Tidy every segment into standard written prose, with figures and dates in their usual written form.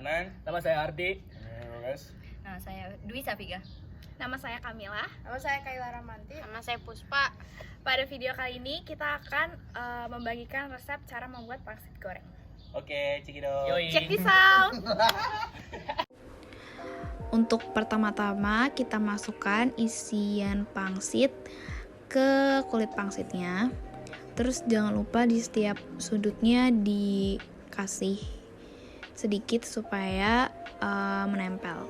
Adnan. Nama saya Ardi. Nah, saya Dwi Safiga. Nama saya Kamila. Nama saya Kayla Ramanti. Nama saya Puspa. Pada video kali ini kita akan membagikan resep cara membuat pangsit goreng. Oke, cekidot. Yoi. Check this out. Untuk pertama-tama kita masukkan isian pangsit ke kulit pangsitnya. Terus jangan lupa di setiap sudutnya dikasih sedikit supaya menempel.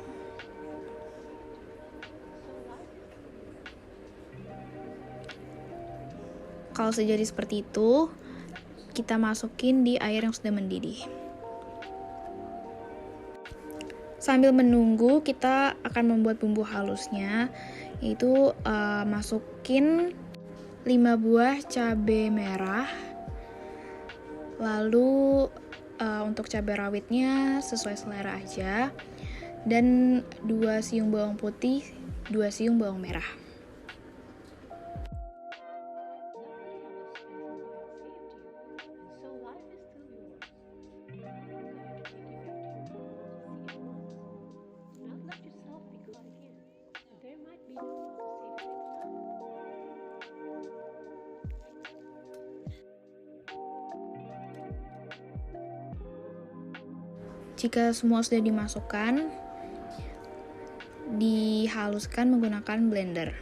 Kalau sudah jadi seperti itu, kita masukin di air yang sudah mendidih. Sambil menunggu, kita akan membuat bumbu halusnya, yaitu masukin 5 buah cabai merah. Lalu untuk cabai rawitnya sesuai selera aja. Dan 2 siung bawang putih, 2 siung bawang merah. Jika semua sudah dimasukkan, dihaluskan menggunakan blender.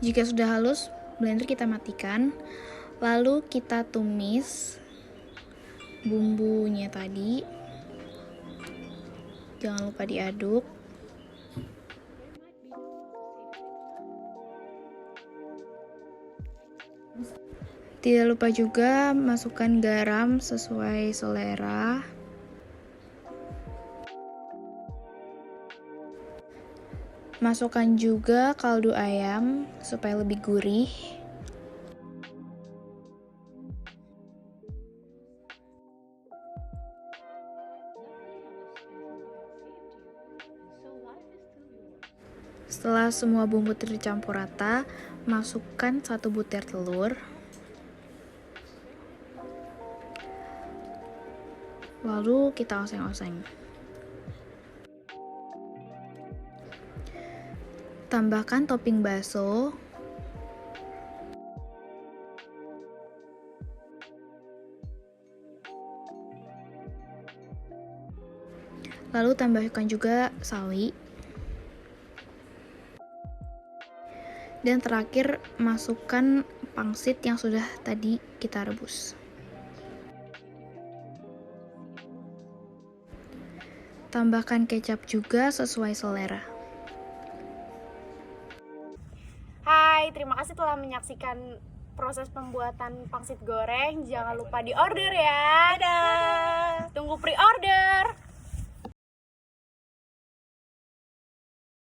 Jika sudah halus, blender kita matikan. Lalu kita tumis bumbunya tadi. Jangan lupa diaduk. Tidak lupa juga masukkan garam sesuai selera. Masukkan juga kaldu ayam supaya lebih gurih. Setelah semua bumbu tercampur rata, masukkan 1 butir telur. Lalu kita oseng-oseng. Tambahkan topping bakso. Lalu tambahkan juga sawi. Dan terakhir masukkan pangsit yang sudah tadi kita rebus. Tambahkan kecap juga sesuai selera. Hai, terima kasih telah menyaksikan proses pembuatan pangsit goreng. Jangan lupa di order ya. Dadah. Tunggu pre-order.